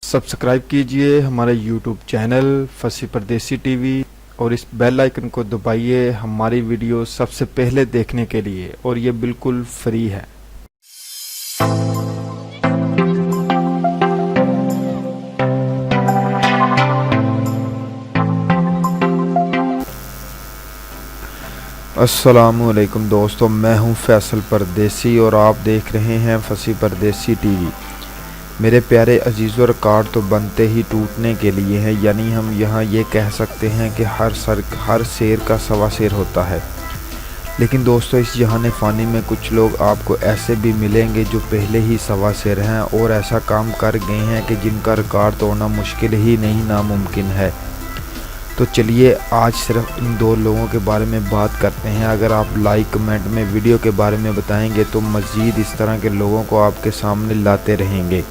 Subscribe कीजिए हमारे YouTube channel फसी परदेसी टीवी और इस बेल आइकन को दबाइए हमारी वीडियो सबसे पहले देखने के लिए, और ये बिल्कुल फ्री है। अस्सलामुअलैकुम दोस्तों, मैं हूं फैसल परदेसी और आप देख रहे हैं फसी परदेसी टीवी। मेरे प्यारे अजीज़ों, रिकॉर्ड तो बनते ही टूटने के लिए हैं, यानी हम यहाँ ये कह सकते हैं कि हर शेर का सवा शेर होता है। लेकिन दोस्तों, इस जहान फ़ानी में कुछ लोग आपको ऐसे भी मिलेंगे जो पहले ही सवा शेर हैं और ऐसा काम कर गए हैं कि जिनका रिकॉर्ड तोड़ना मुश्किल ही नहीं नामुमकिन है। तो चलिए आज सिर्फ इन दो लोगों के बारे में बात करते हैं। अगर आप लाइक कमेंट में वीडियो के बारे में बताएंगे तो मज़ीद इस तरह के लोगों को आपके सामने लाते रहेंगे।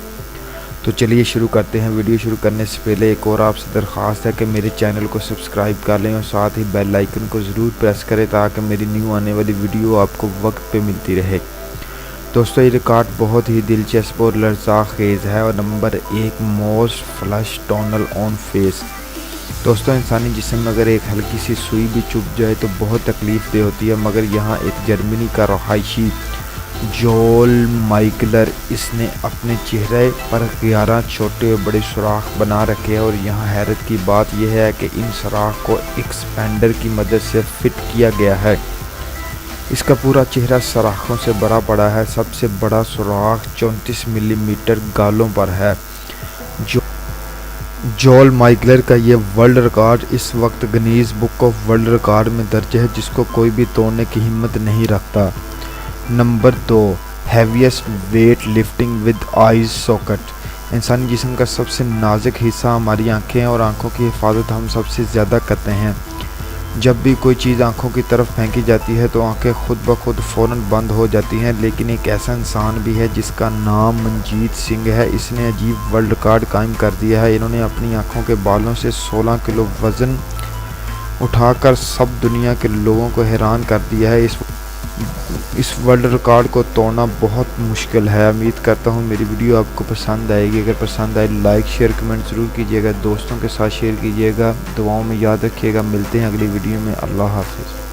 तो चलिए शुरू करते हैं। वीडियो शुरू करने से पहले एक और आपसे दरख्वास्त है कि मेरे चैनल को सब्सक्राइब कर लें और साथ ही बेल आइकन को ज़रूर प्रेस करें ताकि मेरी न्यू आने वाली वीडियो आपको वक्त पे मिलती रहे। दोस्तों, ये रिकॉर्ड बहुत ही दिलचस्प और लर्ज़ा खेज़ है। और number 1, most flush tunnel on face. दोस्तों, इंसानी जिस्म में अगर एक हल्की सी सुई भी चुभ जाए तो बहुत तकलीफ दे होती है, मगर यहाँ एक जर्मनी का रहायशी जोल माइकलर, इसने अपने चेहरे पर 11 छोटे और बड़े सुराख बना रखे हैं। और यहाँ हैरत की बात यह है कि इन सुराख को एक्सपेंडर की मदद से फिट किया गया है। इसका पूरा चेहरा सुराखों से भरा पड़ा है। सबसे बड़ा सुराख 34 मिलीमीटर गालों पर है। जोल माइकलर का ये वर्ल्ड रिकॉर्ड इस वक्त Guinness book of world record में दर्ज है, जिसको कोई भी तोड़ने की हिम्मत नहीं रखता। Number 2, heaviest weight lifting with eyes socket. इंसानी जिस्म का सबसे नाजुक हिस्सा हमारी आंखें हैं और आंखों की हिफाजत हम सबसे ज़्यादा करते हैं। जब भी कोई चीज़ आंखों की तरफ फेंकी जाती है तो आंखें खुद ब खुद फ़ौरन बंद हो जाती हैं। लेकिन एक ऐसा इंसान भी है जिसका नाम मनजीत सिंह है। इसने अजीब वर्ल्ड रिकॉर्ड कायम कर दिया है। इन्होंने अपनी आंखों के बालों से 16 किलो वज़न उठाकर सब दुनिया के लोगों को हैरान कर दिया है। इस वर्ल्ड रिकॉर्ड को तोड़ना बहुत मुश्किल है। उम्मीद करता हूँ मेरी वीडियो आपको पसंद आएगी। अगर पसंद आए लाइक शेयर कमेंट ज़रूर कीजिएगा, दोस्तों के साथ शेयर कीजिएगा। दुआओं में याद रखिएगा। मिलते हैं अगली वीडियो में। अल्लाह हाफ़िज़।